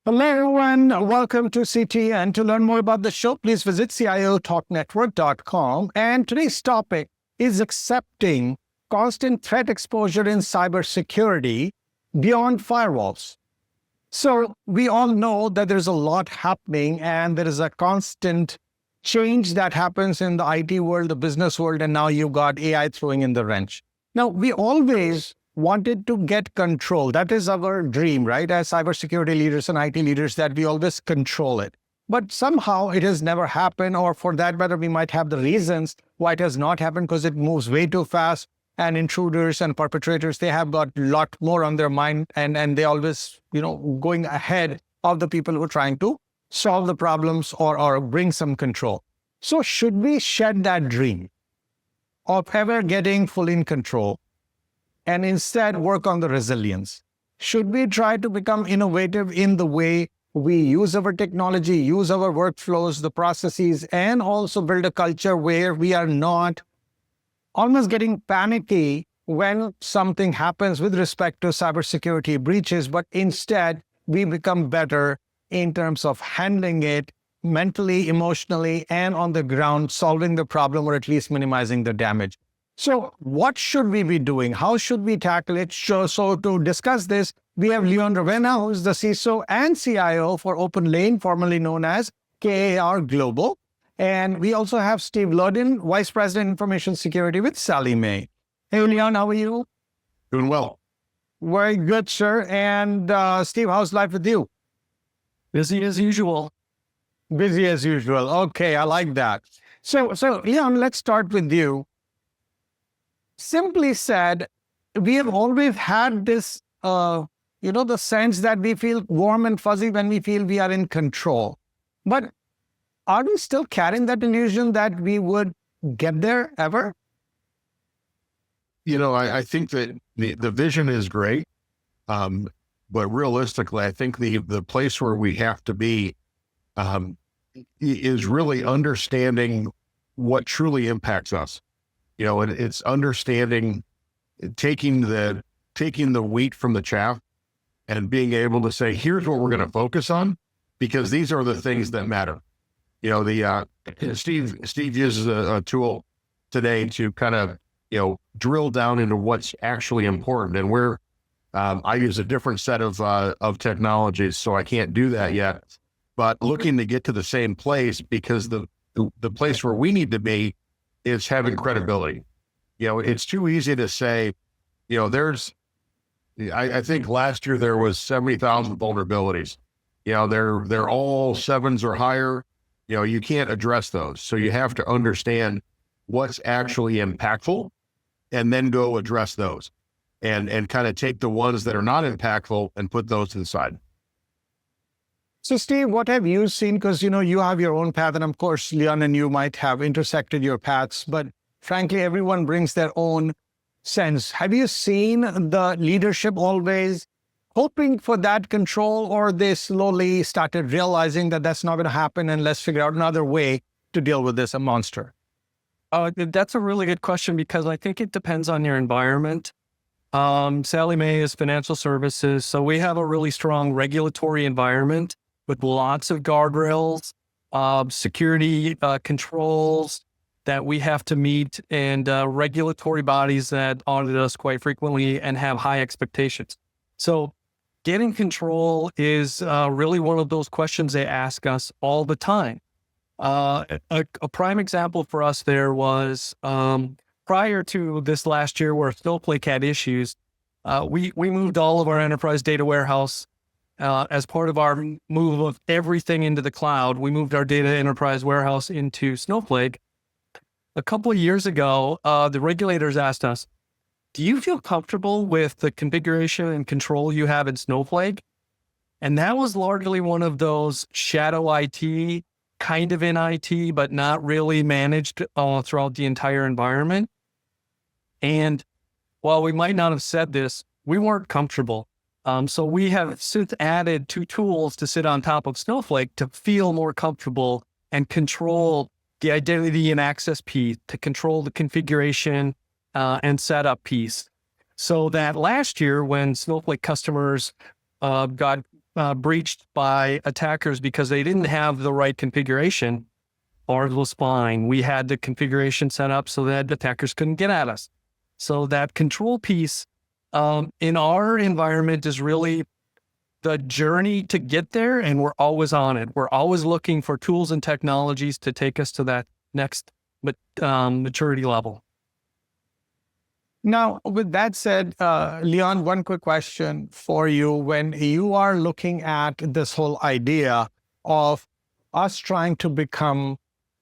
Hello, everyone. Welcome to CTN. To learn more about the show, please visit CIOTalkNetwork.com. And today's topic is accepting constant threat exposure in cybersecurity beyond firewalls. So we all know that there's a lot happening and there is a constant change that happens in the IT world, the business world, and now you've got AI throwing in the wrench. Now, we always wanted to get control. That is our dream, right? As cybersecurity leaders and IT leaders, that we always control it. But somehow it has never happened, or for that matter, we might have the reasons why it has not happened because it moves way too fast. And intruders and perpetrators, they have got a lot more on their mind, and they always, going ahead of the people who are trying to solve the problems or bring some control. So should we shed that dream of ever getting fully in control and instead work on the resilience? Should we try to become innovative in the way we use our technology, use our workflows, the processes, and also build a culture where we are not almost getting panicky when something happens with respect to cybersecurity breaches, but instead we become better in terms of handling it mentally, emotionally, and on the ground, solving the problem or at least minimizing the damage? So what should we be doing? How should we tackle it? So to discuss this, we have Ravenna, who is the CISO and CIO for Openlane, formerly known as KAR Global. And we also have Steve Lodin, Vice President, Information Security with Sallie Mae. Hey, Leon, how are you? Doing well. Very good, sir. And Steve, how's life with you? Busy as usual. Busy as usual. Okay, I like that. So Leon, let's start with you. Simply said, we have always had this, the sense that we feel warm and fuzzy when we feel we are in control. But are we still carrying that illusion that we would get there ever? I think that the vision is great. But realistically, I think the place where we have to be is really understanding what truly impacts us. And it's understanding, taking the wheat from the chaff and being able to say, here's what we're going to focus on, because these are the things that matter. Steve uses a tool today to kind of, drill down into what's actually important. And where I use a different set of technologies, so I can't do that yet, but looking to get to the same place, because the place where we need to be is having credibility. It's too easy to say, I think last year there was 70,000 vulnerabilities. They're all sevens or higher. You can't address those. So you have to understand what's actually impactful and then go address those and kind of take the ones that are not impactful and put those to the side. So Steve, what have you seen? Because, you have your own path, and of course, Leon and you might have intersected your paths, but frankly, everyone brings their own sense. Have you seen the leadership always hoping for that control, or they slowly started realizing that that's not going to happen and let's figure out another way to deal with this monster? That's a really good question, because I think it depends on your environment. Sallie Mae is financial services, so we have a really strong regulatory environment with lots of guardrails, security controls that we have to meet, and regulatory bodies that audit us quite frequently and have high expectations. So getting control is really one of those questions they ask us all the time. A prime example for us there was prior to this last year, where Snowflake had issues, we moved all of our enterprise data warehouse as part of our move of everything into the cloud. We moved our data enterprise warehouse into Snowflake. A couple of years ago, the regulators asked us, do you feel comfortable with the configuration and control you have in Snowflake? And that was largely one of those shadow IT, kind of in IT, but not really managed throughout the entire environment. And while we might not have said this, we weren't comfortable. So we have since added 2 tools to sit on top of Snowflake to feel more comfortable and control the identity and access piece, to control the configuration and setup piece. So that last year, when Snowflake customers got breached by attackers because they didn't have the right configuration, ours was fine. We had the configuration set up so that attackers couldn't get at us. So that control piece in our environment is really the journey to get there, and we're always on it. We're always looking for tools and technologies to take us to that next maturity level. Now, with that said, Leon, one quick question for you. When you are looking at this whole idea of us trying to become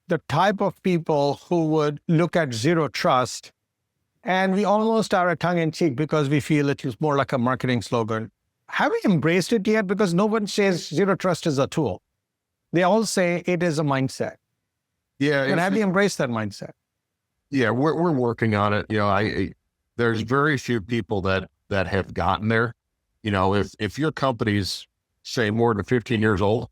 the type of people who would look at zero trust, and we almost are a tongue-in-cheek because we feel it is more like a marketing slogan. Have we embraced it yet? Because no one says zero trust is a tool. They all say it is a mindset. Yeah. And have you embraced that mindset? Yeah, we're working on it. There's very few people that have gotten there. If your company's, say, more than 15 years old,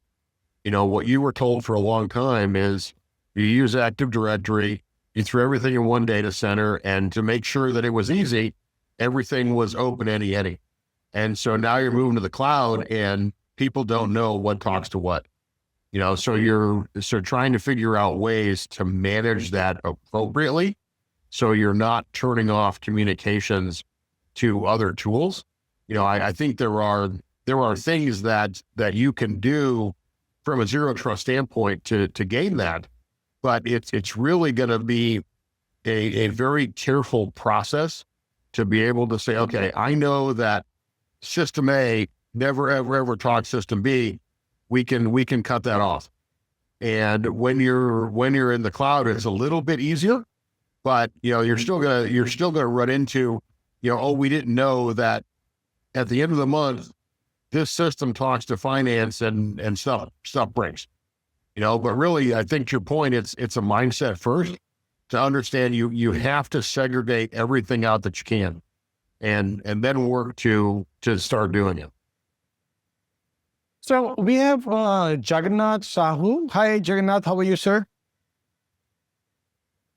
what you were told for a long time is you use Active Directory, you threw everything in one data center, and to make sure that it was easy, everything was open any. And so now you're moving to the cloud and people don't know what talks to what. So trying to figure out ways to manage that appropriately, so you're not turning off communications to other tools. I think there are things that you can do from a zero trust standpoint to gain that, but it's really going to be a very careful process to be able to say, okay, I know that system A never ever talks system B. We can cut that off. And when you're in the cloud, it's a little bit easier, but you're still gonna run into, we didn't know that at the end of the month, this system talks to finance and stuff breaks. But really, I think to your point, it's a mindset first to understand you have to segregate everything out that you can, and then work to start doing it. So we have Jagannath Sahoo. Hi, Jagannath. How are you, sir?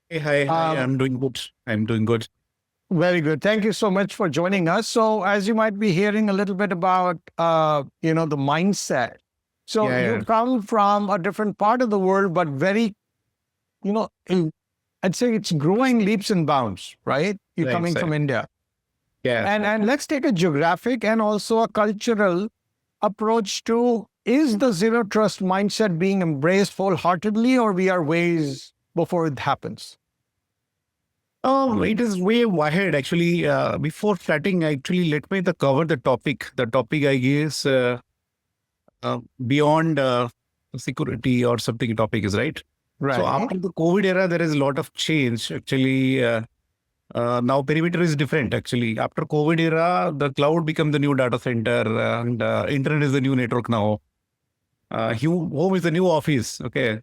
Hey, hi. I'm doing good. Very good. Thank you so much for joining us. So as you might be hearing a little bit about, the mindset. So you come from a different part of the world, but very, I'd say it's growing leaps and bounds, right? You're coming from India. Yeah. And let's take a geographic and also a cultural approach to, is the zero trust mindset being embraced wholeheartedly, or we are ways before it happens? It is way ahead, actually. Before starting, actually, let me cover the topic. The topic, I guess, beyond security or something topic is, right? Right. So after the COVID era, there is a lot of change. Actually, now perimeter is different, actually. After COVID era, the cloud become the new data center, and internet is the new network now. Home is the new office, okay?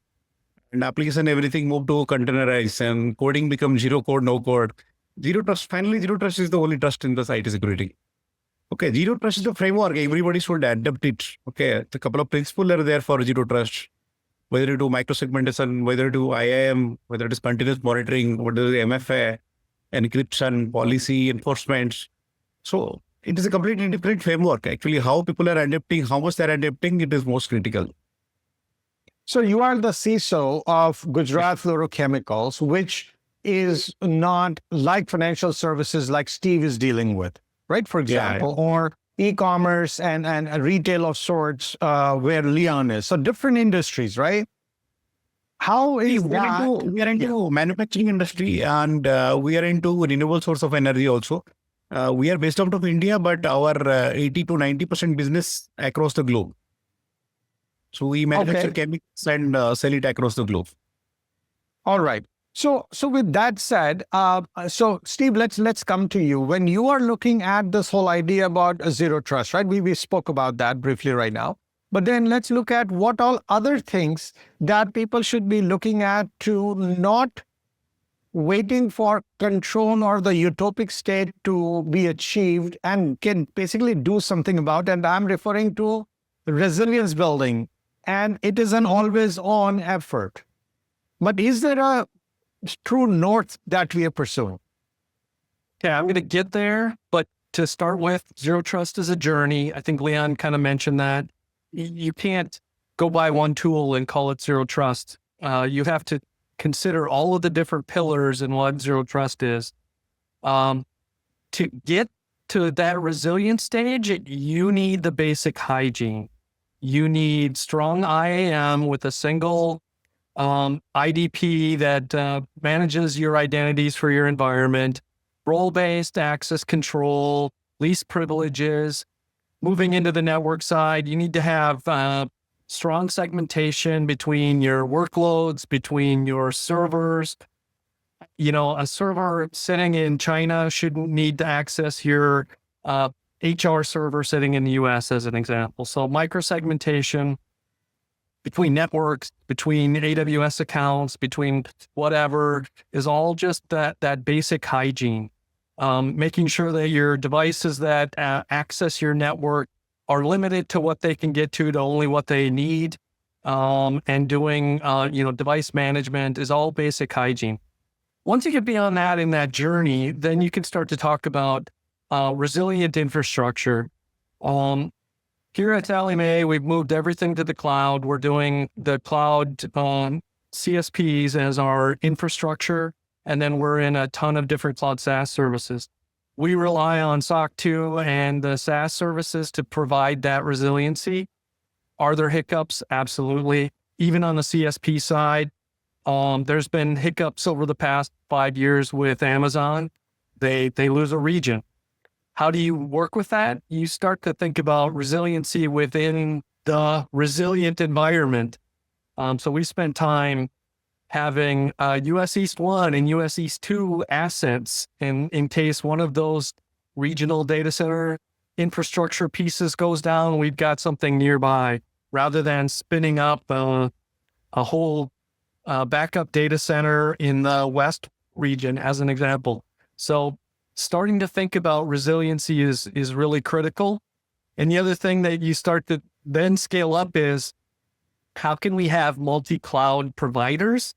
And application, everything moved to containerized, and coding becomes zero code, no code. Zero trust, finally, zero trust is the only trust in the IT security. Okay, zero trust is the framework. Everybody should adapt it. Okay, a couple of principles are there for zero trust. Whether you do microsegmentation, whether you do IAM, whether it is continuous monitoring, whether it is MFA, encryption, policy, enforcement. So it is a completely different framework. Actually, how people are adapting, how much they're adapting, it is most critical. So you are the CISO of Gujarat Fluorochemicals, which is not like financial services like Steve is dealing with, right? For example, or e-commerce and retail of sorts where Leon is. So different industries, right? How is that? We are into manufacturing industry, and we are into renewable source of energy also. We are based out of India, but our 80 to 90% business across the globe. So we manufacture chemicals and sell it across the globe. All right. So with that said, so Steve, let's come to you. When you are looking at this whole idea about zero trust, right? We spoke about that briefly right now. But then let's look at what all other things that people should be looking at to not waiting for control or the utopic state to be achieved and can basically do something about it. And I'm referring to resilience building. And it is an always on effort. But is there a true north that we are pursuing? Yeah, I'm going to get there. But to start with, zero trust is a journey. I think Leon kind of mentioned that. You can't go buy one tool and call it zero trust. You have to consider all of the different pillars in what zero trust is. To get to that resilient stage, you need the basic hygiene. You need strong IAM with a single IDP that manages your identities for your environment, role-based access control, least privileges. Moving into the network side, you need to have strong segmentation between your workloads, between your servers. A server sitting in China shouldn't need to access your HR server sitting in the US, as an example. So microsegmentation between networks, between AWS accounts, between whatever is all just that basic hygiene. Making sure that your devices that access your network are limited to what they can get to only what they need. And doing, device management is all basic hygiene. Once you get beyond that in that journey, then you can start to talk about resilient infrastructure. Here at Sallie Mae, we've moved everything to the cloud. We're doing the cloud CSPs as our infrastructure, and then we're in a ton of different cloud SaaS services. We rely on SOC 2 and the SaaS services to provide that resiliency. Are there hiccups? Absolutely. Even on the CSP side, there's been hiccups over the past 5 years with Amazon. They lose a region. How do you work with that? You start to think about resiliency within the resilient environment. So we spent time having US East 1 and US East 2 assets in case one of those regional data center infrastructure pieces goes down, we've got something nearby, rather than spinning up a whole backup data center in the West region, as an example. So starting to think about resiliency is really critical. And the other thing that you start to then scale up is, how can we have multi-cloud providers?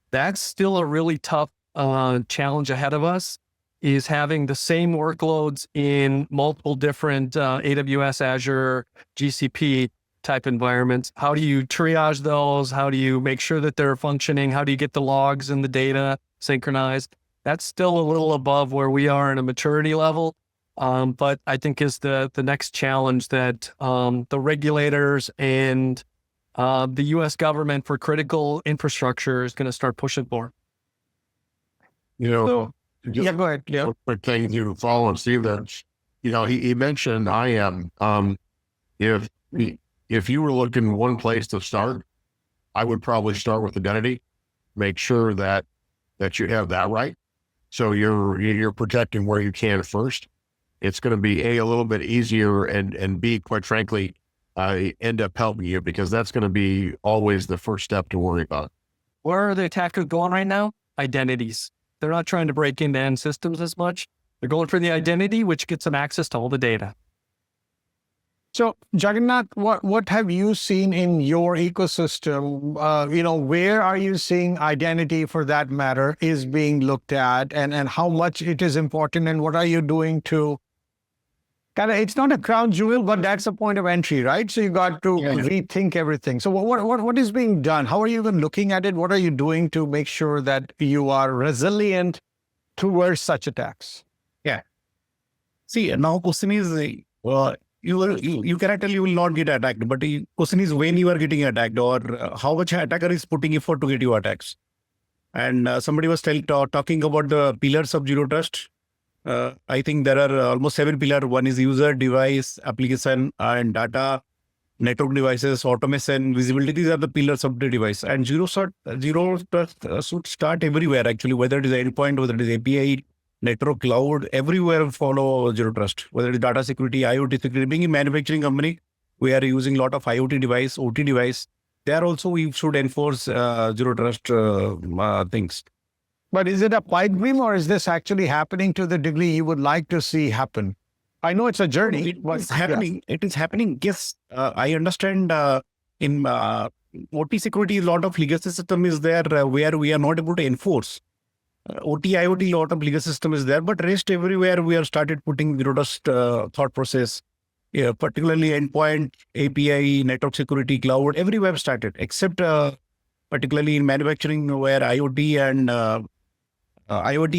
That's still a really tough challenge ahead of us, is having the same workloads in multiple different AWS, Azure, GCP type environments. How do you triage those? How do you make sure that they're functioning? How do you get the logs and the data synchronized? That's still a little above where we are in a maturity level, but I think is the next challenge that the regulators and the U.S. government for critical infrastructure is going to start pushing for. So, yeah, go ahead. Yeah. Quick thing to follow and see that, he mentioned IAM. If you were looking one place to start, I would probably start with identity. Make sure that you have that right. So you're protecting where you can first. It's going to be a little bit easier, and B, quite frankly, end up helping you, because that's going to be always the first step to worry about. Where are the attackers going right now? Identities. They're not trying to break into end systems as much. They're going for the identity, which gets them access to all the data. So, Jagannath, what have you seen in your ecosystem? Where are you seeing identity, for that matter, is being looked at, and how much it is important, and what are you doing to it's not a crown jewel, but that's a point of entry, right? So you got to rethink everything. So what is being done? How are you even looking at it? What are you doing to make sure that you are resilient towards such attacks? Yeah. See, now question is, you cannot tell you will not get attacked, but the question is when you are getting attacked, or how much attacker is putting effort to get you attacks. And somebody was talking about the pillars of zero trust. I think there are almost 7 pillars. One is user, device, application, and data, network devices, automation, visibility. These are the pillars of the device. And zero trust should start everywhere, actually, whether it is endpoint, whether it is API, network, cloud, everywhere follow zero trust, whether it is data security, IoT security. Being a manufacturing company, we are using a lot of IoT device, OT device. There also we should enforce zero trust things. But is it a pipe dream, or is this actually happening to the degree you would like to see happen? I know it's a journey. It's happening. Yeah. It is happening. Yes, I understand. In OT security, a lot of legacy system is there where we are not able to enforce. OT, IoT, lot of legal system is there, but rest everywhere we have started putting zero trust thought process, yeah, particularly endpoint, API, network security, cloud, everywhere started, except particularly in manufacturing where IoT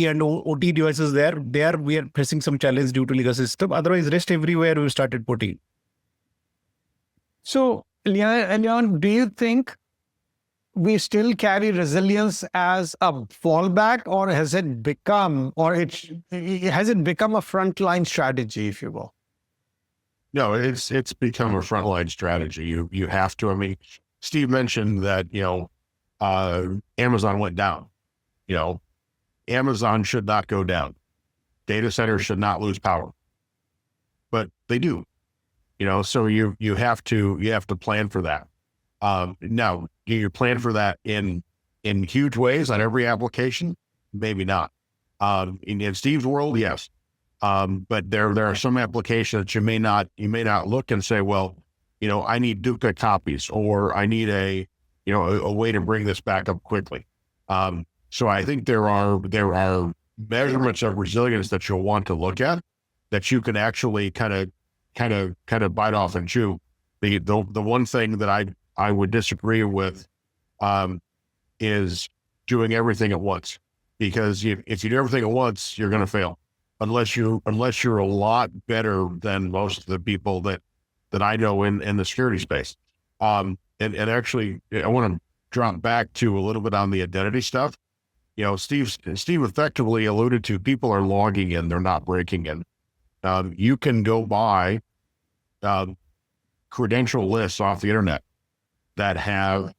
and OT devices there we are facing some challenge due to legal system. Otherwise, rest everywhere we started putting. So, Leon, do you think we still carry resilience as a fallback, or has it become a frontline strategy, if you will? No, it's become a frontline strategy. You have to. I mean, Steve mentioned that Amazon went down. Amazon should not go down. Data centers should not lose power, but they do. So you have to plan for that. Now, do you plan for that in huge ways on every application? Maybe not. In Steve's world, yes. But there are some applications that you may not look and say, well, I need duplicate copies, or I need a way to bring this back up quickly. So I think there are measurements of resilience that you'll want to look at that you can actually kind of bite off and chew. The one thing that I would disagree with is doing everything at once, because if you do everything at once, you're going to fail unless you're a lot better than most of the people that I know in the security space. And actually, I want to drop back to a little bit on the identity stuff. Steve effectively alluded to, people are logging in, they're not breaking in. You can go buy credential lists off the internet that have,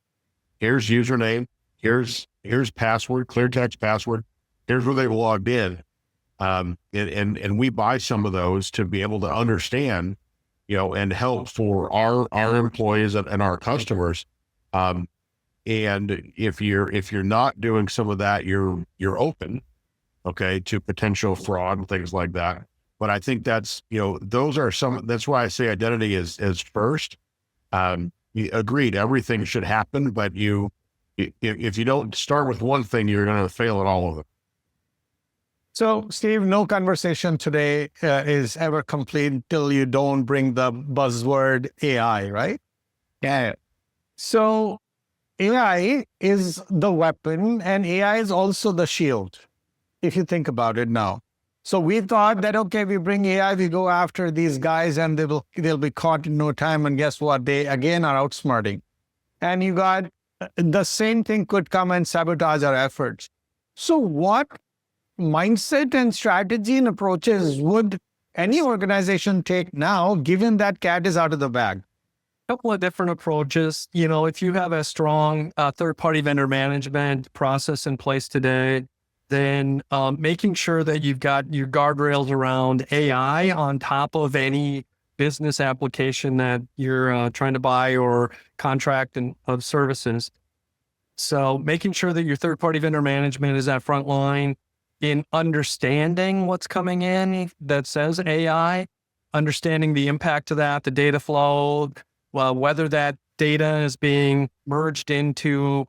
here's username, here's password, clear text password, here's where they logged in. And we buy some of those to be able to understand, and help for our employees and our customers. And if you're not doing some of that, you're open, okay, to potential fraud and things like that. But I think that's, that's why I say identity is first. Agreed, everything should happen, but if you don't start with one thing, you're going to fail at all of them. So, Steve, no conversation today is ever complete till you don't bring the buzzword AI, right? Yeah. So AI is the weapon, and AI is also the shield, if you think about it now. So we thought that, okay, we bring AI, we go after these guys, and they'll be caught in no time. And guess what? They again are outsmarting. And you got the same thing could come and sabotage our efforts. So what mindset and strategy and approaches would any organization take now, given that cat is out of the bag? Couple of different approaches. If you have a strong third-party vendor management process in place today, then making sure that you've got your guardrails around AI on top of any business application that you're trying to buy or contract of services. So making sure that your third-party vendor management is at front line in understanding what's coming in that says AI, understanding the impact of that, the data flow, whether that data is being merged into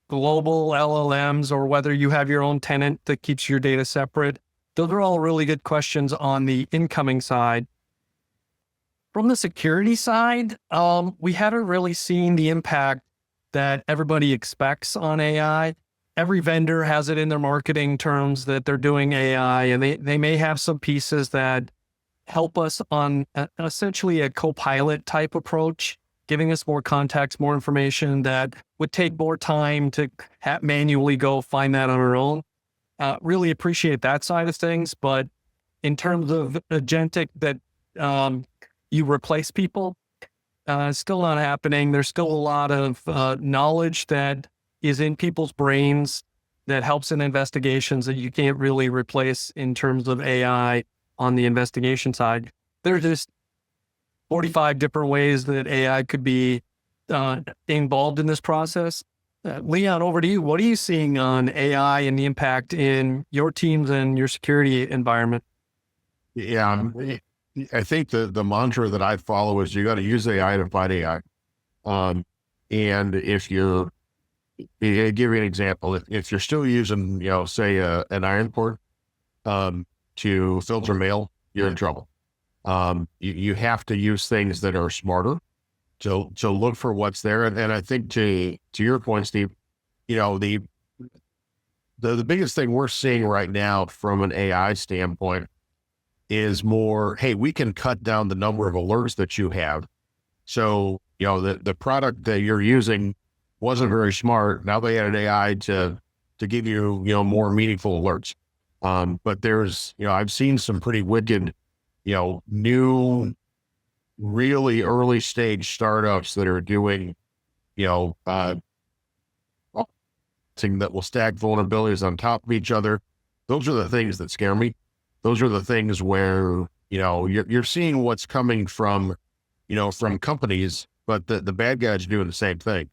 global LLMs or whether you have your own tenant that keeps your data separate. Those are all really good questions on the incoming side. From the security side, we haven't really seen the impact that everybody expects on AI. Every vendor has it in their marketing terms that they're doing AI, and they may have some pieces that help us on essentially a co-pilot type approach, giving us more context, more information that would take more time to manually go find that on our own. Really appreciate that side of things. But in terms of agentic that you replace people, still not happening. There's still a lot of knowledge that is in people's brains that helps in investigations that you can't really replace in terms of AI on the investigation side. There's just 45 different ways that AI could be involved in this process. Leon, over to you. What are you seeing on AI and the impact in your teams and your security environment? Yeah, I think the mantra that I follow is you got to use AI to fight AI. And if you're give you an example. If you're still using, say an iron port to filter mail, you're in trouble. You have to use things that are smarter. So look for what's there. And I think to your point, Steve, the biggest thing we're seeing right now from an AI standpoint is more, hey, we can cut down the number of alerts that you have. So, the product that you're using wasn't very smart. Now they added AI to give you, more meaningful alerts. But there's, I've seen some pretty wicked, new, really early stage startups that are doing, thing that will stack vulnerabilities on top of each other. Those are the things that scare me. Those are the things where, you're seeing what's coming from, from companies, but the bad guys are doing the same thing.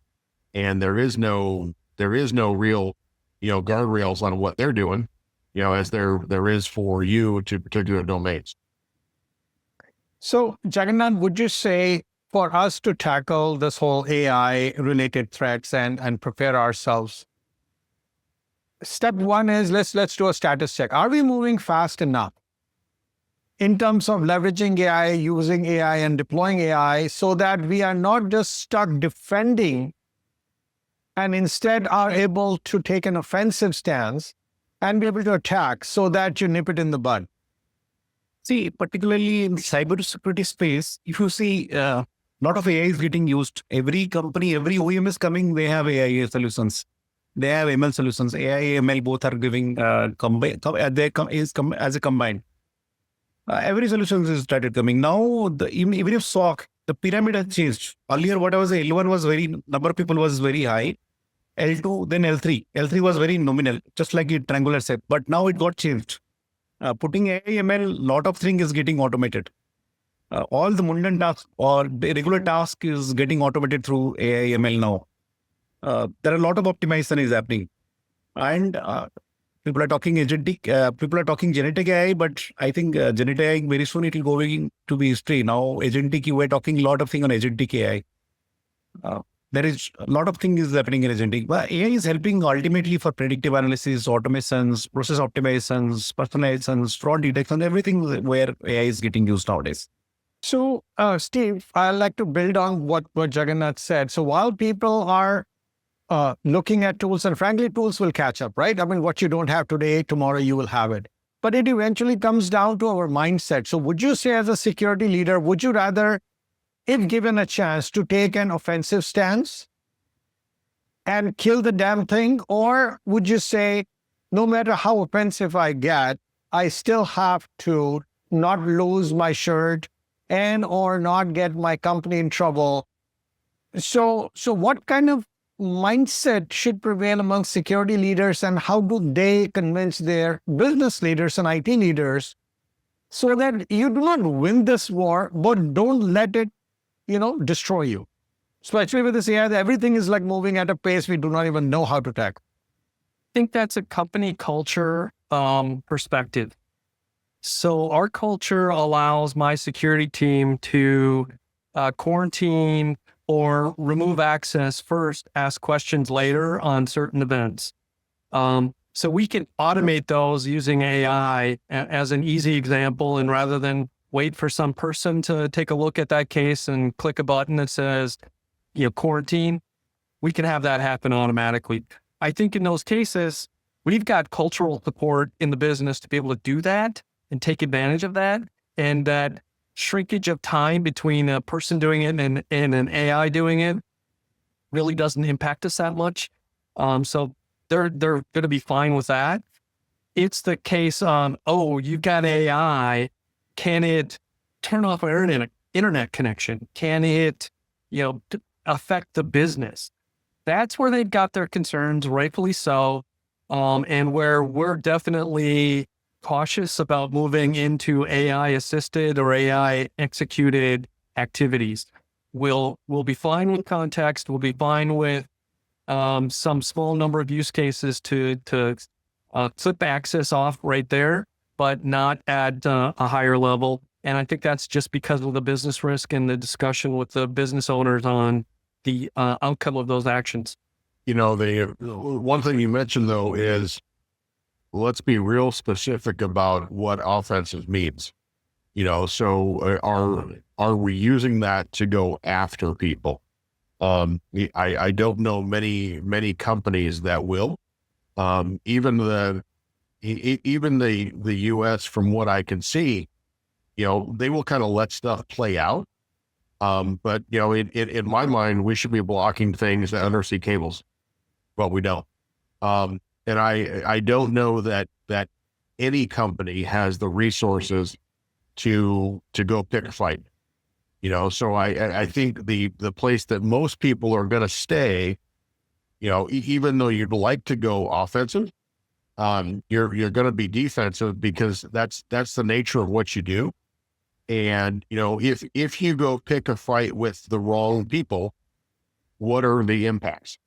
And there is no real, guardrails on what they're doing, as there is for you to particular domains. So, Jagannath, would you say for us to tackle this whole AI related threats and prepare ourselves, step one is let's do a status check. Are we moving fast enough in terms of leveraging AI, using AI and deploying AI so that we are not just stuck defending and instead are able to take an offensive stance and be able to attack so that you nip it in the bud? See, particularly in cybersecurity space, if you see a lot of AI is getting used. Every company, every OEM is coming, they have AI solutions. They have ML solutions. AI, ML both are giving as a combined. Every solution is started coming. Now, even if SOC, the pyramid has changed. Earlier, what I was L1 was number of people was very high. L2, then L3. L3 was very nominal, just like a triangular shape. But now it got changed. Putting AI, ML, lot of things is getting automated. All the mundane tasks or the regular task is getting automated through AI, ML now. There are a lot of optimization is happening. And people are talking agentic, people are talking genetic AI, but I think genetic AI very soon it will going to be history. Now agentic, we're talking a lot of things on agentic AI. There is a lot of things happening in agentic, but AI is helping ultimately for predictive analysis, automations, process optimizations, personalizations, fraud detection, everything where AI is getting used nowadays. So, Steve, I'd like to build on what Jagannath said. So while people are looking at tools, and frankly, tools will catch up, right? I mean, what you don't have today, tomorrow you will have it. But it eventually comes down to our mindset. So would you say as a security leader, would you rather, if given a chance, to take an offensive stance and kill the damn thing? Or would you say, no matter how offensive I get, I still have to not lose my shirt and or not get my company in trouble? So what kind of mindset should prevail among security leaders, and how do they convince their business leaders and IT leaders so that you do not win this war, but don't let it, destroy you? Especially with this AI, everything is like moving at a pace we do not even know how to tackle. I think that's a company culture perspective. So our culture allows my security team to quarantine or remove access first, ask questions later on certain events. So we can automate those using AI as an easy example. And rather than wait for some person to take a look at that case and click a button that says, quarantine, we can have that happen automatically. I think in those cases, we've got cultural support in the business to be able to do that and take advantage of that. And that shrinkage of time between a person doing it and an AI doing it really doesn't impact us that much. So they're going to be fine with that. It's the case on, you've got AI. Can it turn off our internet connection? Can it, affect the business? That's where they've got their concerns, rightfully so. And where we're definitely cautious about moving into AI assisted or AI executed activities. We'll be fine with context. We'll be fine with some small number of use cases to clip access off right there, but not at a higher level. And I think that's just because of the business risk and the discussion with the business owners on the outcome of those actions. the one thing you mentioned though is let's be real specific about what offensive means. So are we using that to go after people? I don't know many companies that will. Even the U.S. from what I can see, they will kind of let stuff play out. But in my mind, we should be blocking things at undersea cables, but we don't. And I don't know that any company has the resources to go pick a fight. So I think the place that most people are going to stay, even though you'd like to go offensive, you're going to be defensive because that's the nature of what you do. And, if you go pick a fight with the wrong people, what are the impacts?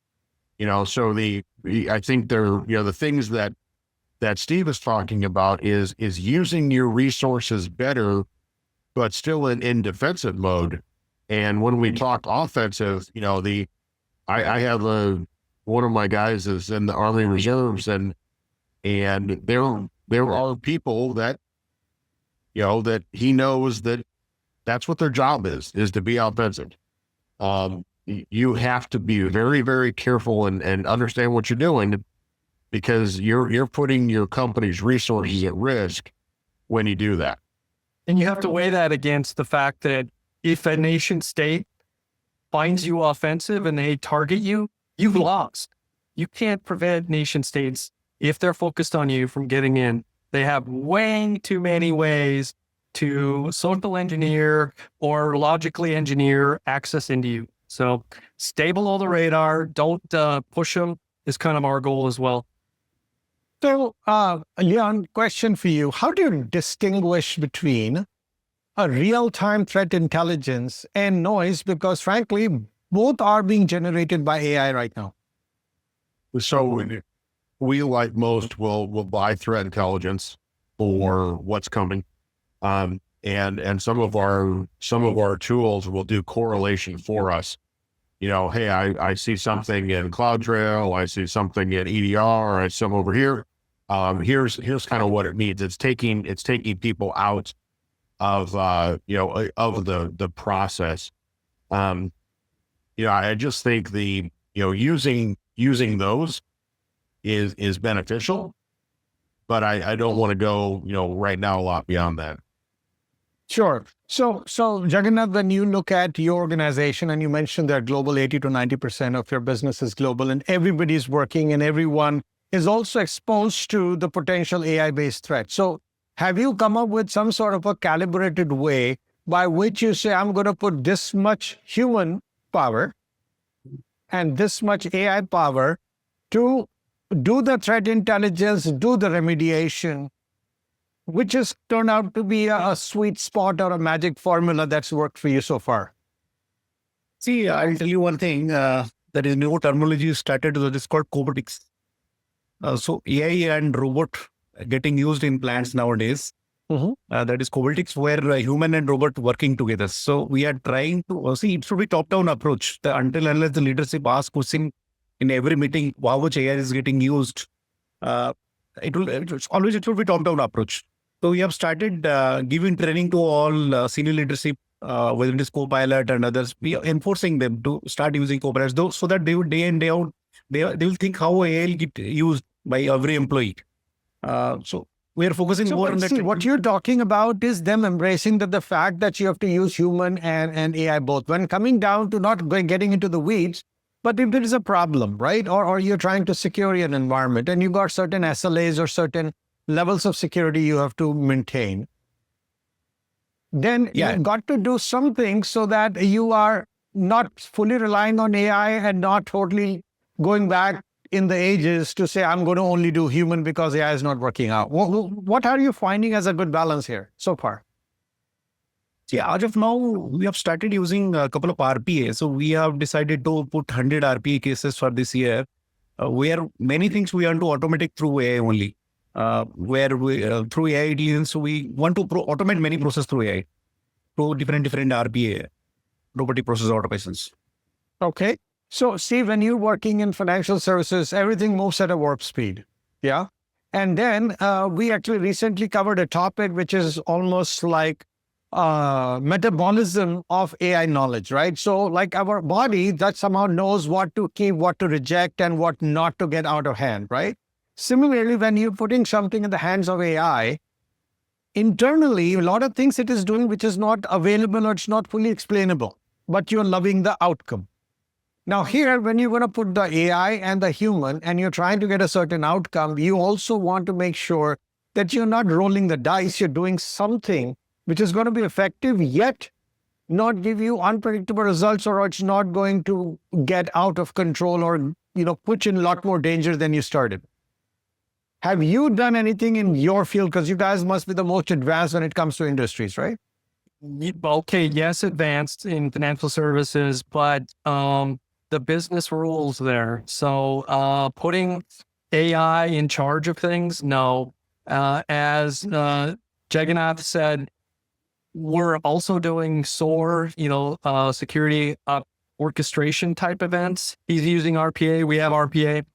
So I think the things that Steve is talking about is using your resources better, but still in defensive mode. And when we talk offensive, I have one of my guys is in the Army Reserves, and there are people that, that he knows that's what their job is to be offensive. You have to be very, very careful and understand what you're doing, because you're putting your company's resources at risk when you do that. And you have to weigh that against the fact that if a nation state finds you offensive and they target you, you've lost. You can't prevent nation states, if they're focused on you, from getting in. They have way too many ways to social engineer or logically engineer access into you. So stay below the radar. Don't push them is kind of our goal as well. So, Leon, question for you. How do you distinguish between a real-time threat intelligence and noise? Because frankly, both are being generated by AI right now. So we, like most, will buy threat intelligence for what's coming. And some of our tools will do correlation for us. Hey, I see something in Guardrails, I see something in EDR, I see some over here. Here's kind of what it means. It's taking people out of of the process. I just think using those is beneficial, but I don't want to go right now a lot beyond that. Sure. So Jagannath, when you look at your organization and you mentioned that global 80 to 90% of your business is global and everybody's working and everyone is also exposed to the potential AI-based threat. So have you come up with some sort of a calibrated way by which you say, I'm going to put this much human power and this much AI power to do the threat intelligence, do the remediation, which has turned out to be a sweet spot or a magic formula that's worked for you so far? See, I'll tell you one thing. There is new terminology started, that is called Cobotics. So AI and robot getting used in plants nowadays. That is Cobotics, where human and robot working together. So we are trying to see, it should be top-down approach. Until unless the leadership asks question in every meeting, how much AI is getting used, it should be top-down approach. So we have started giving training to all senior leadership, whether it is Copilot and others. We are enforcing them to start using Copilot, so that they would day in, day out, they will think how AI will get used by every employee. So we are focusing more on that. What you're talking about is them embracing the fact that you have to use human and AI both. When coming down to not getting into the weeds, but if there is a problem, right? Or you're trying to secure an environment and you got certain SLAs or certain levels of security you have to maintain, then you've got to do something so that you are not fully relying on AI and not totally going back in the ages to say, I'm going to only do human because AI is not working out. What are you finding as a good balance here so far? See, as of now, we have started using a couple of RPA. So we have decided to put 100 RPA cases for this year, where many things we want to automate through AI only. Where we through AI intelligence, we want to automate many processes through AI, through different RPA, robotic process automations. Okay. So see, when you're working in financial services, everything moves at a warp speed. Yeah. And then we actually recently covered a topic which is almost like metabolism of AI knowledge, right? So like our body that somehow knows what to keep, what to reject, and what not to get out of hand, right? Similarly, when you're putting something in the hands of AI, internally, a lot of things it is doing which is not available or it's not fully explainable, but you're loving the outcome. Now here, when you're going to put the AI and the human and you're trying to get a certain outcome, you also want to make sure that you're not rolling the dice, you're doing something which is going to be effective, yet not give you unpredictable results, or it's not going to get out of control or, put you in a lot more danger than you started. Have you done anything in your field? Because you guys must be the most advanced when it comes to industries, right? Okay, yes, advanced in financial services, but the business rules there. So putting AI in charge of things, no. As Jagannath said, we're also doing SOAR, security orchestration type events. He's using RPA. We have RPA.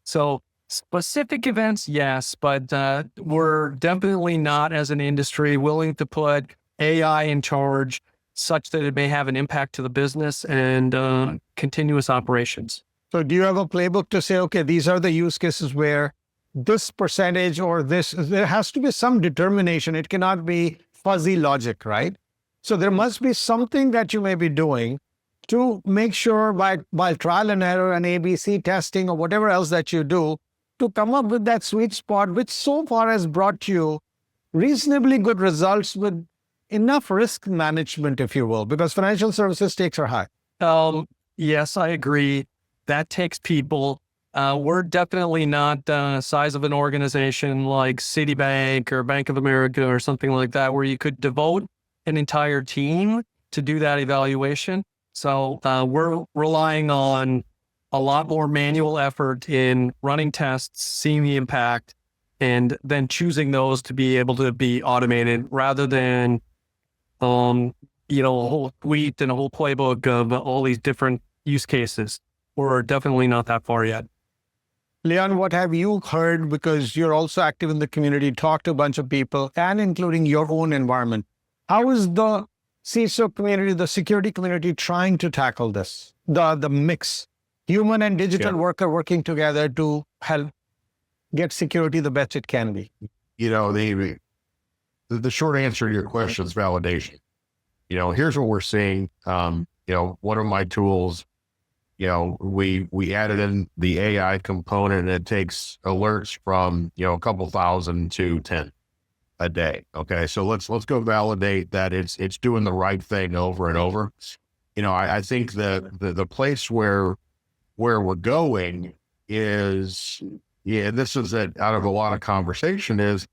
So specific events, yes, but we're definitely not, as an industry, willing to put AI in charge such that it may have an impact to the business and continuous operations. So do you have a playbook to say, okay, these are the use cases where this percentage or this, there has to be some determination. It cannot be fuzzy logic, right? So there must be something that you may be doing to make sure by trial and error and ABC testing or whatever else that you do to come up with that sweet spot, which so far has brought you reasonably good results with enough risk management, if you will, because financial services stakes are high. Yes, I agree. That takes people. We're definitely not the size of an organization like Citibank or Bank of America or something like that, where you could devote an entire team to do that evaluation. So we're relying on a lot more manual effort in running tests, seeing the impact, and then choosing those to be able to be automated rather than a whole suite and a whole playbook of all these different use cases. We're definitely not that far yet. Leon, what have you heard, because you're also active in the community, talk to a bunch of people, and including your own environment? How is the CISO community, the security community, trying to tackle this? The mix, human and digital worker working together to help get security the best it can be. The short answer to your question is validation. Here's what we're seeing. One of my tools, we added in the AI component, and it takes alerts from, a couple thousand to 10 a day. Okay. So let's go validate that it's doing the right thing over and over. I think the place where we're going is, this is out of a lot of conversation, is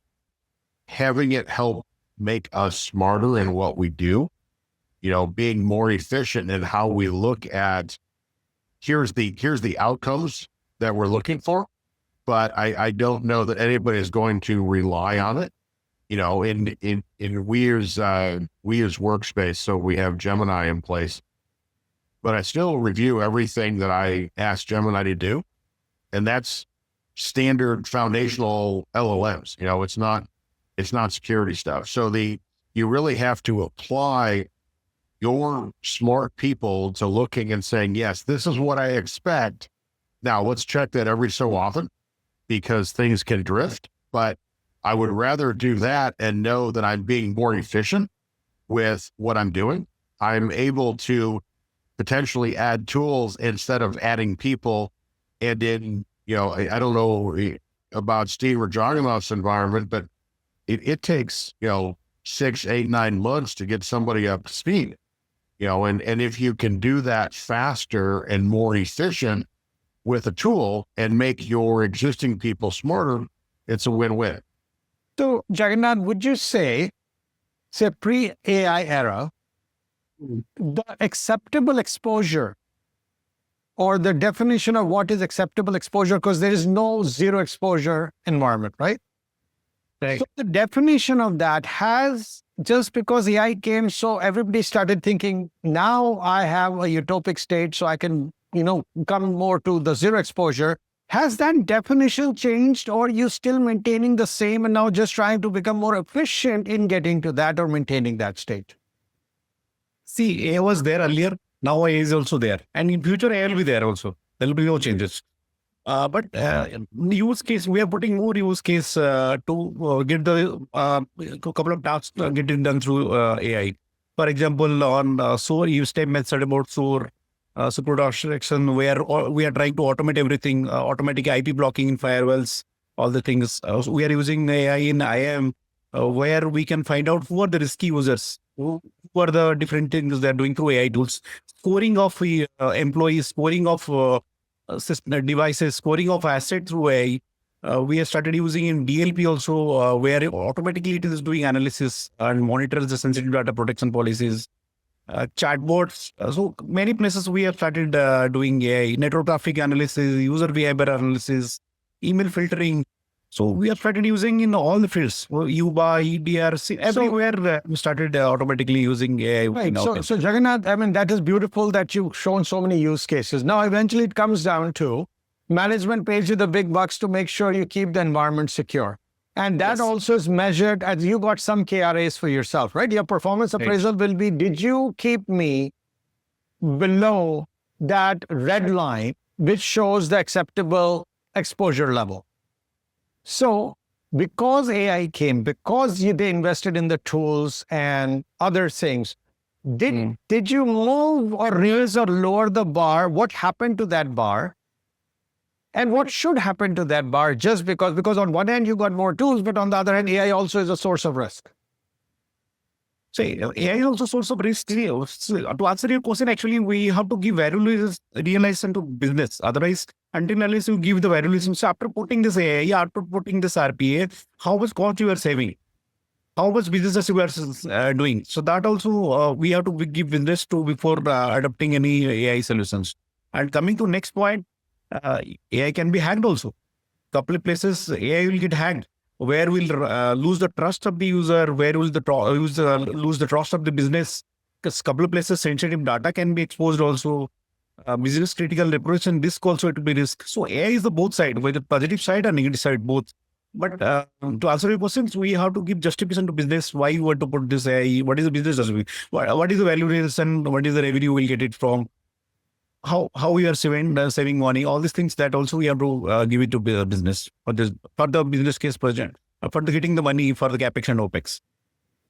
having it help make us smarter in what we do, being more efficient in how we look at, here's the outcomes that we're looking for, but I don't know that anybody is going to rely on it. In we use Workspace, so we have Gemini in place, but I still review everything that I ask Gemini to do, and that's standard foundational LLMs. It's not security stuff. So you really have to apply your smart people to looking and saying, yes, this is what I expect. Now let's check that every so often, because things can drift, but I would rather do that and know that I'm being more efficient with what I'm doing. I'm able to potentially add tools instead of adding people. And in, I don't know about Steve or Jagannath's environment, but it takes, 6, 8, 9 months to get somebody up to speed, and if you can do that faster and more efficient with a tool and make your existing people smarter, it's a win-win. So Jagannath, would you say pre-AI era, the acceptable exposure or the definition of what is acceptable exposure, because there is no zero exposure environment, right? Right. So the definition of that has, just because AI came, so everybody started thinking, now I have a utopic state, so I can come more to the zero exposure. Has that definition changed, or are you still maintaining the same and now just trying to become more efficient in getting to that or maintaining that state? See, AI was there earlier. Now AI is also there. And in future, AI will be there also. There will be no changes. But use case, we are putting more use case to get the couple of tasks getting done through AI. For example, on SOAR, use type method about SOAR, security abstraction, where we are trying to automate everything, automatic IP blocking in firewalls, all the things. We are using AI in IAM, where we can find out who are the risky users, who are the different things they are doing through AI tools, scoring of employees, scoring of devices, scoring of assets through AI. We have started using in DLP also, where automatically it is doing analysis and monitors the sensitive data protection policies. Chatbots. So many places we have started doing AI, network traffic analysis, user behavior analysis, email filtering. So we have started using in all the fields, UBA, EDR, everywhere we started automatically using AI. Right. So Jagannath, I mean, that is beautiful that you've shown so many use cases. Now, eventually it comes down to management pays you the big bucks to make sure you keep the environment secure. And that also is measured as you got some KRAs for yourself, right? Your performance appraisal will be, did you keep me below that red line, which shows the acceptable exposure level? So because AI came, because they invested in the tools and other things, did you move or raise or lower the bar? What happened to that bar? And what should happen to that bar just because on one hand you got more tools, but on the other hand, AI also is a source of risk. Say, AI is also source of risk. To answer your question, actually, we have to give value realization to business. Otherwise, until unless you give the value realization, so after putting this AI, after putting this RPA, how much cost you are saving? How much business you are doing? So that also we have to give business to before adopting any AI solutions. And coming to next point, AI can be hacked also. Couple of places AI will get hacked, where we'll lose the trust of the user, where will lose the trust of the business, because couple of places sensitive data can be exposed also. Business critical reputation risk also it will be risk. So AI is the both side, whether positive side or negative side both. But to answer your questions, we have to give justification to business why you want to put this AI, what is the business doing, what is the value realization, what is the revenue we'll get it from, how we are saving money, all these things that also we have to give it to business for the business case project, for getting the money for the CapEx and OpEx.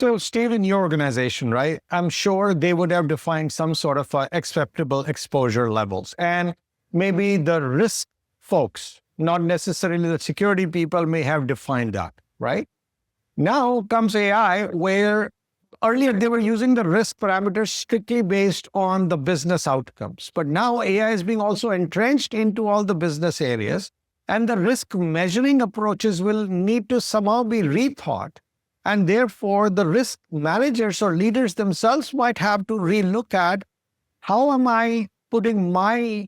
So Steve, in your organization, right, I'm sure they would have defined some sort of acceptable exposure levels. And maybe the risk folks, not necessarily the security people, may have defined that, right? Now comes AI, where earlier they were using the risk parameters strictly based on the business outcomes. But now AI is being also entrenched into all the business areas, and the risk measuring approaches will need to somehow be rethought. And therefore, the risk managers or leaders themselves might have to relook at, how am I putting my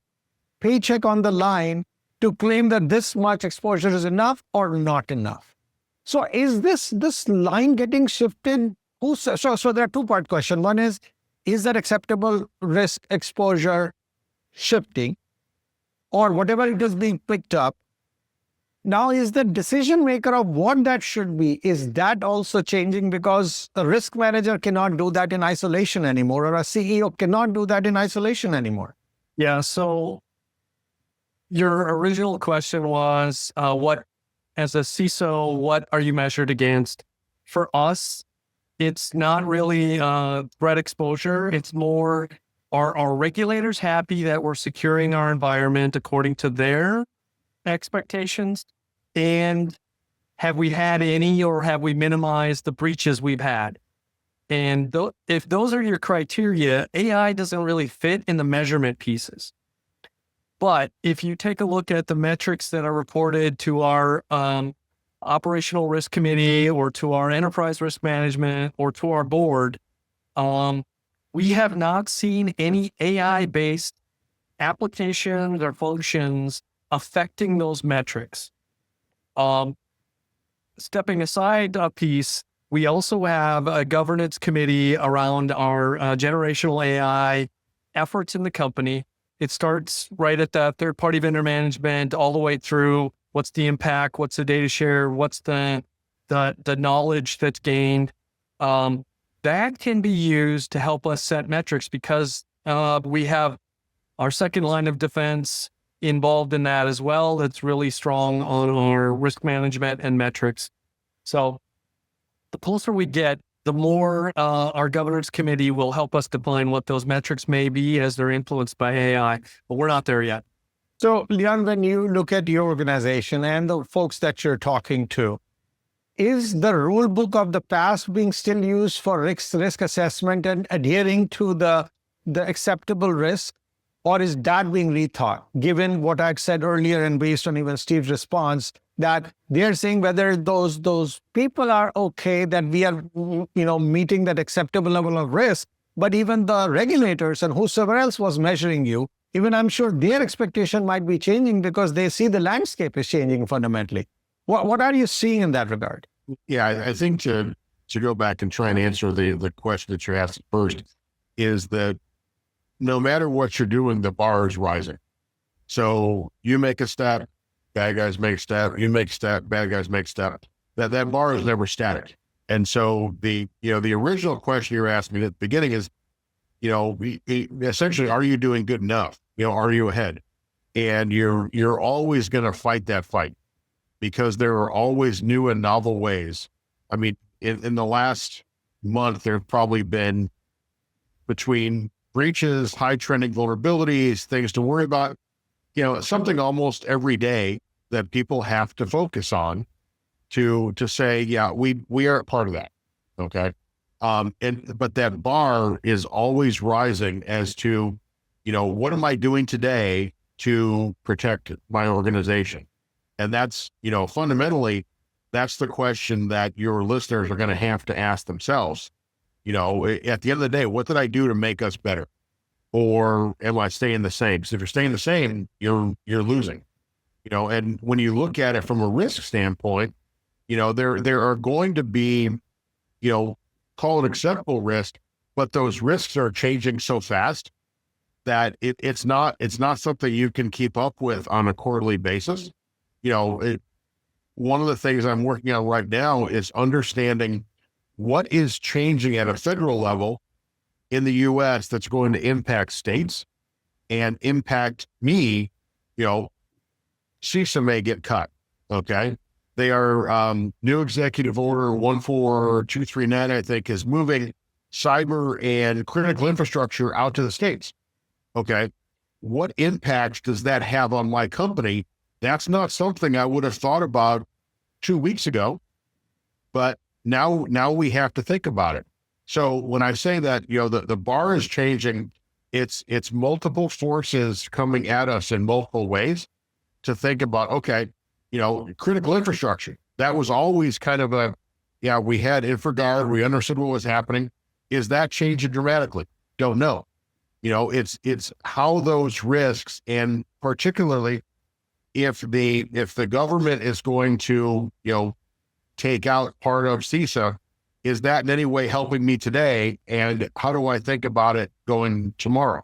paycheck on the line to claim that this much exposure is enough or not enough? So is this line getting shifted? So there are two-part question. One is that acceptable risk exposure shifting, or whatever it is being picked up? Now, is the decision maker of what that should be, is that also changing? Because a risk manager cannot do that in isolation anymore, or a CEO cannot do that in isolation anymore. Yeah. So your original question was, what, as a CISO, what are you measured against? For us, it's not really threat exposure. It's more, are our regulators happy that we're securing our environment according to their expectations? And have we had any, or have we minimized the breaches we've had? And if those are your criteria, AI doesn't really fit in the measurement pieces. But if you take a look at the metrics that are reported to our operational risk committee, or to our enterprise risk management, or to our board, we have not seen any AI-based applications or functions affecting those metrics. Stepping aside a piece, we also have a governance committee around our generational AI efforts in the company. it starts right at that third-party vendor management all the way through what's the impact, what's the data share, what's the knowledge that's gained. That can be used to help us set metrics because we have our second line of defense involved in that as well. That's really strong on our risk management and metrics. So the closer we get, the more our governance committee will help us define what those metrics may be as they're influenced by AI, but we're not there yet. So, Leon, when you look at your organization and the folks that you're talking to, is the rule book of the past being still used for risk assessment and adhering to the acceptable risk? Or is that being rethought, given what I'd said earlier and based on even Steve's response, that they're saying whether those people are okay, that we are, meeting that acceptable level of risk, but even the regulators and whosoever else was measuring you, even I'm sure their expectation might be changing because they see the landscape is changing fundamentally. What are you seeing in that regard? Yeah, I think to go back and try and answer the question that you're asking first is that no matter what you're doing, the bar is rising. So you make a step, bad guys make a step, you make a step, bad guys make a step. That bar is never static. And so the original question you're asking me at the beginning is, essentially, are you doing good enough? Are you ahead? And you're always going to fight that fight because there are always new and novel ways. I mean, in the last month, there have probably been between breaches, high trending vulnerabilities, things to worry about, something almost every day that people have to focus on to say, yeah, we are a part of that. Okay. But that bar is always rising as to, what am I doing today to protect my organization? And that's, fundamentally, that's the question that your listeners are going to have to ask themselves. At the end of the day, what did I do to make us better? Or am I staying the same? Because if you're staying the same, you're losing, and when you look at it from a risk standpoint, there are going to be, call it acceptable risk, but those risks are changing so fast that it's not something you can keep up with on a quarterly basis. One of the things I'm working on right now is understanding what is changing at a federal level in the US that's going to impact states and impact me. CISO may get cut. Okay. They are, new executive order 14239, I think, is moving cyber and critical infrastructure out to the states. Okay. What impact does that have on my company? That's not something I would have thought about 2 weeks ago, but now we have to think about it. So when I say that, the bar is changing, it's multiple forces coming at us in multiple ways to think about, okay, critical infrastructure, that was always kind of we had InfraGard, we understood what was happening. Is that changing dramatically? Don't know. It's how those risks, and particularly if the government is going to, take out part of CISA, is that in any way helping me today? And how do I think about it going tomorrow?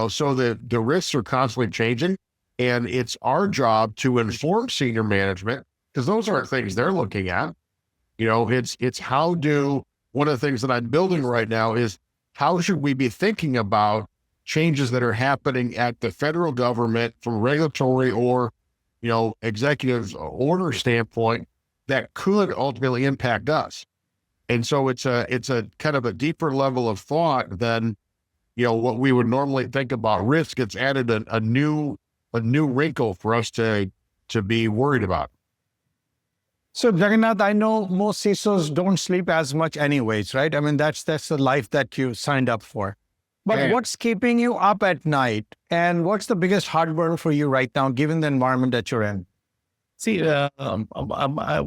So the risks are constantly changing, and it's our job to inform senior management because those aren't things they're looking at. It's one of the things that I'm building right now is how should we be thinking about changes that are happening at the federal government from regulatory or, executive order standpoint that could ultimately impact us. And so it's a kind of a deeper level of thought than, what we would normally think about risk. It's added a new wrinkle for us to be worried about. So Jagannath, I know most CISOs don't sleep as much anyways, right? I mean, that's the life that you signed up for. But Yeah. What's keeping you up at night? And what's the biggest heartburn for you right now, given the environment that you're in? See, when I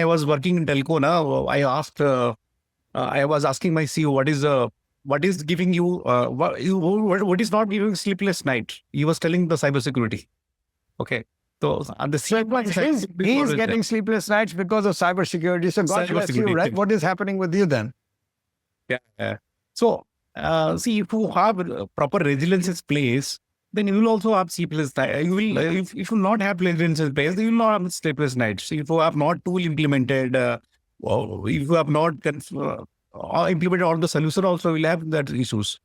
was working in telco, I was asking my CEO, what is giving you, what is not giving you sleepless night? He was telling the cybersecurity. Okay. So at the same time, He's getting sleepless nights because of cybersecurity. So God bless you, right? What is happening with you then? Yeah. So see, if you have proper resilience in place, then you will also have sleepless nights. You will, if you not have resilience in place, you will not have sleepless nights. So if you have not tool implemented, if you have not implemented all the solution, also will have that issues.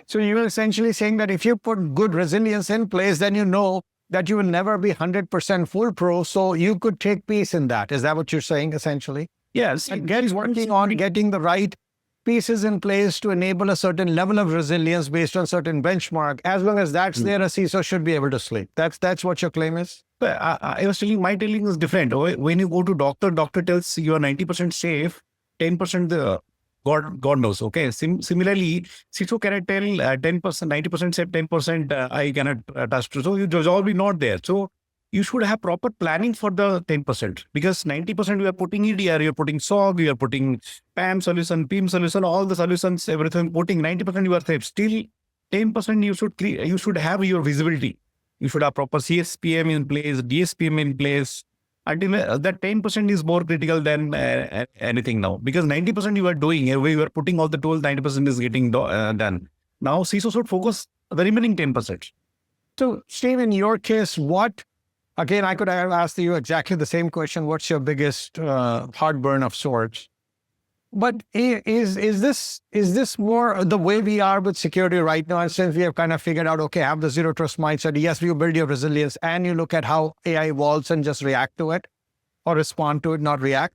So you're essentially saying that if you put good resilience in place, then you know that you will never be 100% foolproof. So you could take peace in that. Is that what you're saying, essentially? Yes. And Gary's working on getting the right pieces in place to enable a certain level of resilience based on certain benchmark. As long as that's there, a CISO should be able to sleep. That's what your claim is? But I was telling, my telling is different. When you go to doctor tells you are 90% safe, 10% the God knows. Okay. Similarly, CISO cannot tell 10%, 90% safe, 10% I cannot trust. So your job will be not there. So you should have proper planning for the 10%, because 90% you are putting EDR, you're putting SOG, you are putting PAM solution, PIM solution, all the solutions, everything putting 90% you are safe. Still 10% you should have your visibility. You should have proper CSPM in place, DSPM in place. Until that 10% is more critical than anything now, because 90% you are doing, you are putting all the tools, 90% is getting done. Now CISO should focus the remaining 10%. So Steve, in your case, again, I could have asked you exactly the same question. What's your biggest heartburn of sorts? But is this more the way we are with security right now? And since we have kind of figured out, okay, have the zero trust mindset, yes, you build your resilience and you look at how AI evolves and just react to it or respond to it, not react.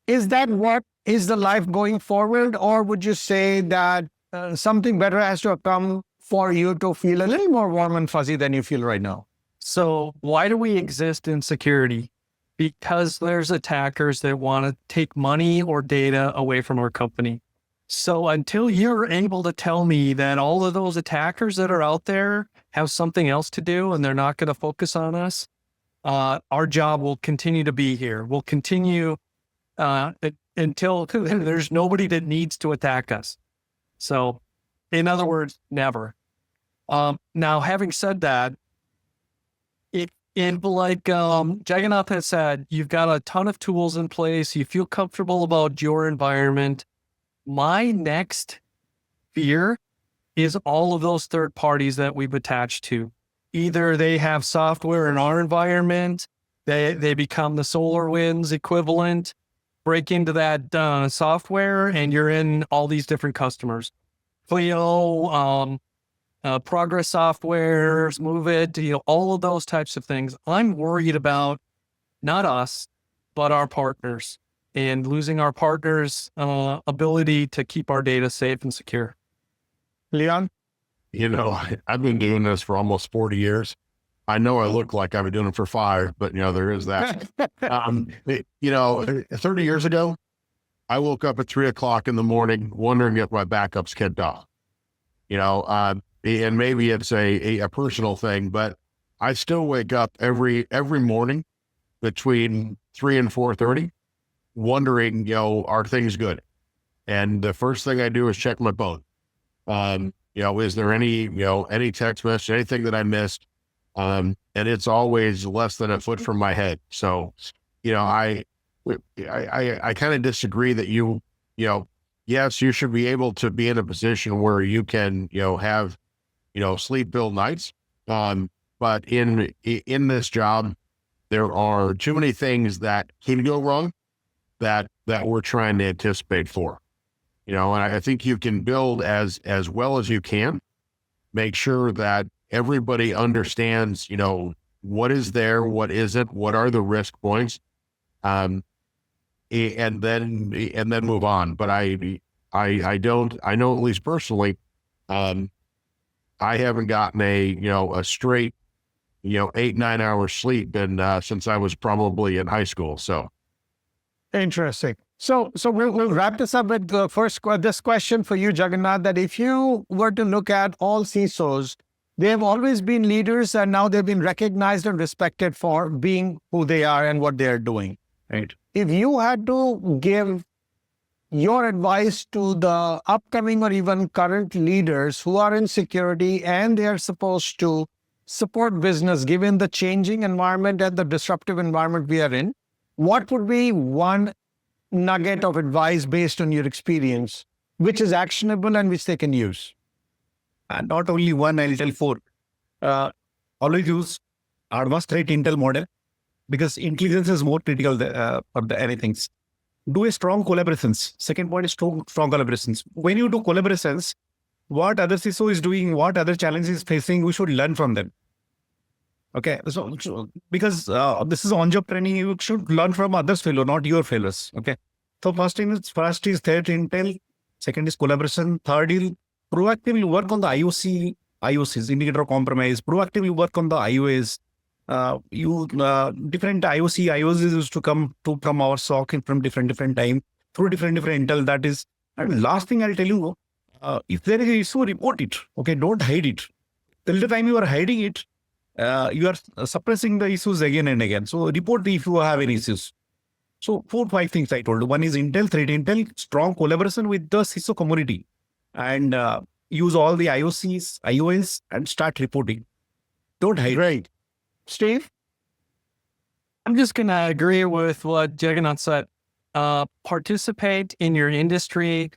Is that what is the life going forward? Or would you say that something better has to come for you to feel a little more warm and fuzzy than you feel right now? So why do we exist in security? Because there's attackers that want to take money or data away from our company. So until you're able to tell me that all of those attackers that are out there have something else to do and they're not going to focus on us, our job will continue to be here. We'll continue until there's nobody that needs to attack us. So in other words, never. Now, having said that, And like Jagannath has said, you've got a ton of tools in place. You feel comfortable about your environment. My next fear is all of those third parties that we've attached to. Either they have software in our environment, they become the SolarWinds equivalent, break into that software, and you're in all these different customers. Clio, Progress Software, Move It, all of those types of things. I'm worried about not us, but our partners, and losing our partners' ability to keep our data safe and secure. Leon? I've been doing this for almost 40 years. I know I look like I've been doing it for 5, but there is that. 30 years ago, I woke up at 3:00 in the morning wondering if my backups kept off. And maybe it's a personal thing, but I still wake up every morning between 3 and 4:30 wondering, are things good? And the first thing I do is check my phone. Is there any text message, anything that I missed? And it's always less than a foot from my head. So, I kind of disagree that yes, you should be able to be in a position where you can, have, sleep-filled nights. But in this job, there are too many things that can go wrong that we're trying to anticipate for. And I think you can build as well as you can, make sure that everybody understands, what is there, what isn't, what are the risk points, and then move on. But I know, at least personally, I haven't gotten a straight, 8-9 hours sleep since I was probably in high school. So interesting. So we'll wrap this up with the this question for you, Jagannath, that if you were to look at all CISOs, they have always been leaders, and now they've been recognized and respected for being who they are and what they're doing. Right. If you had to give your advice to the upcoming or even current leaders who are in security and they are supposed to support business given the changing environment and the disruptive environment we are in, what would be one nugget of advice based on your experience which is actionable and which they can use? And not only one, I'll tell four. Always use advanced threat intel model because intelligence is more critical for the anything. Do a strong collaborations. Second point is strong collaborations. When you do collaborations, what other CISO is doing, what other challenges is facing, we should learn from them. Okay, so because this is on-job training, you should learn from others' failure, not your failures. Okay, so first is threat intel. Second is collaboration. Third is proactively work on the IOCs, indicator of compromise. Proactively work on the IOAs. Different IOs used to come from our SOC from different time through different intel. That is, and last thing I'll tell you, if there is an issue, report it. Okay, don't hide it. Till the time you are hiding it, you are suppressing the issues again and again. So report if you have any issues. So 4-5 things I told. One is intel, threat intel, strong collaboration with the CISO community, and use all the IOCs, IOS, and start reporting. Don't hide. Great. Steve? I'm just going to agree with what Jagannath said. Participate in your industry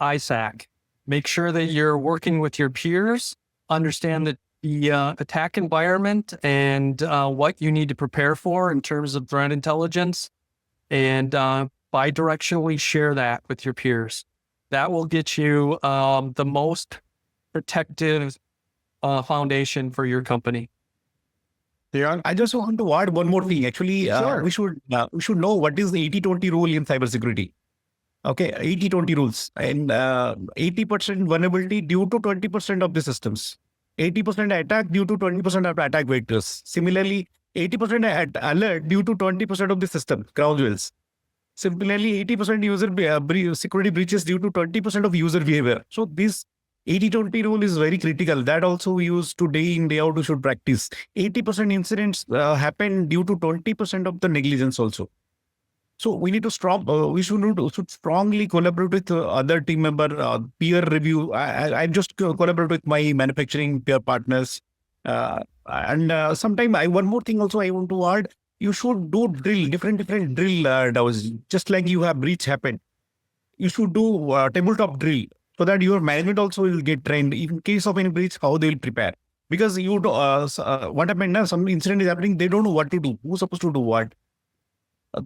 ISAC. Make sure that you're working with your peers, understand the attack environment and what you need to prepare for in terms of threat intelligence, and bidirectionally share that with your peers. That will get you the most protective foundation for your company. Leon? I just want to add one more thing. Actually, Sure. we should know what is the 80-20 rule in cybersecurity. Okay, 80-20 rules, and 80% vulnerability due to 20% of the systems. 80% attack due to 20% of attack vectors. Similarly, 80% alert due to 20% of the system, crown jewels. Similarly, 80% user security breaches due to 20% of user behavior. So this 80-20 rule is very critical. That also we use to day in, day out, we should practice. 80% incidents happen due to 20% of the negligence also. So we need to we should strongly collaborate with other team member, peer review. I just collaborate with my manufacturing peer partners. And sometime one more thing also I want to add, you should do different drill. Just like you have breach happened. You should do tabletop drill so that your management also will get trained. In case of any breach, how they will prepare. Because what happened now, some incident is happening, they don't know what to do. Who's supposed to do what?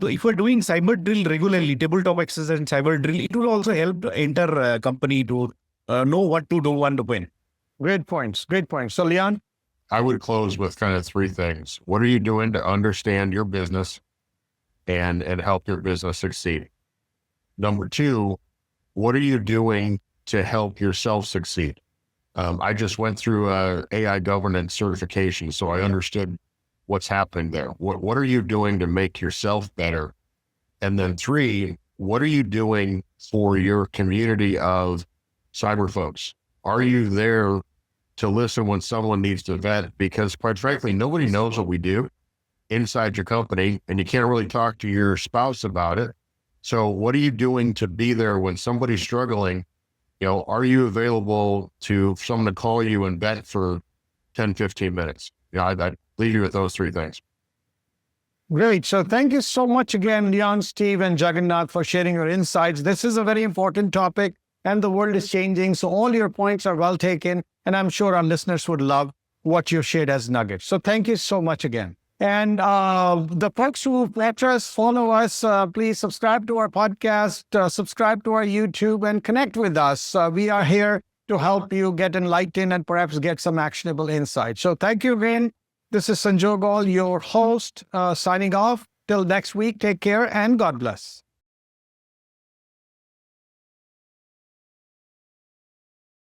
So if we're doing cyber drill regularly, tabletop exercise and cyber drill, it will also help the entire company to know what to do and when. Great points. Great points. So, Leon? I would close with kind of three things. What are you doing to understand your business and help your business succeed? Number two, what are you doing to help yourself succeed? I just went through AI governance certification, so I understood what's happening there. What are you doing to make yourself better? And then three, what are you doing for your community of cyber folks? Are you there to listen when someone needs to vet? Because quite frankly, nobody knows what we do inside your company, and you can't really talk to your spouse about it. So what are you doing to be there when somebody's struggling? You know, are you available to someone to call you and vet for 10, 15 minutes? I'd leave you with those three things. Great. So thank you so much again, Leon, Steve, and Jagannath, for sharing your insights. This is a very important topic and the world is changing. So all your points are well taken. And I'm sure our listeners would love what you shared as nuggets. So thank you so much again. And the folks who watch us, follow us, please subscribe to our podcast, subscribe to our YouTube, and connect with us. We are here to help you get enlightened and perhaps get some actionable insights. So thank you again. This is Sanjog Aul, your host, signing off. Till next week, take care and God bless.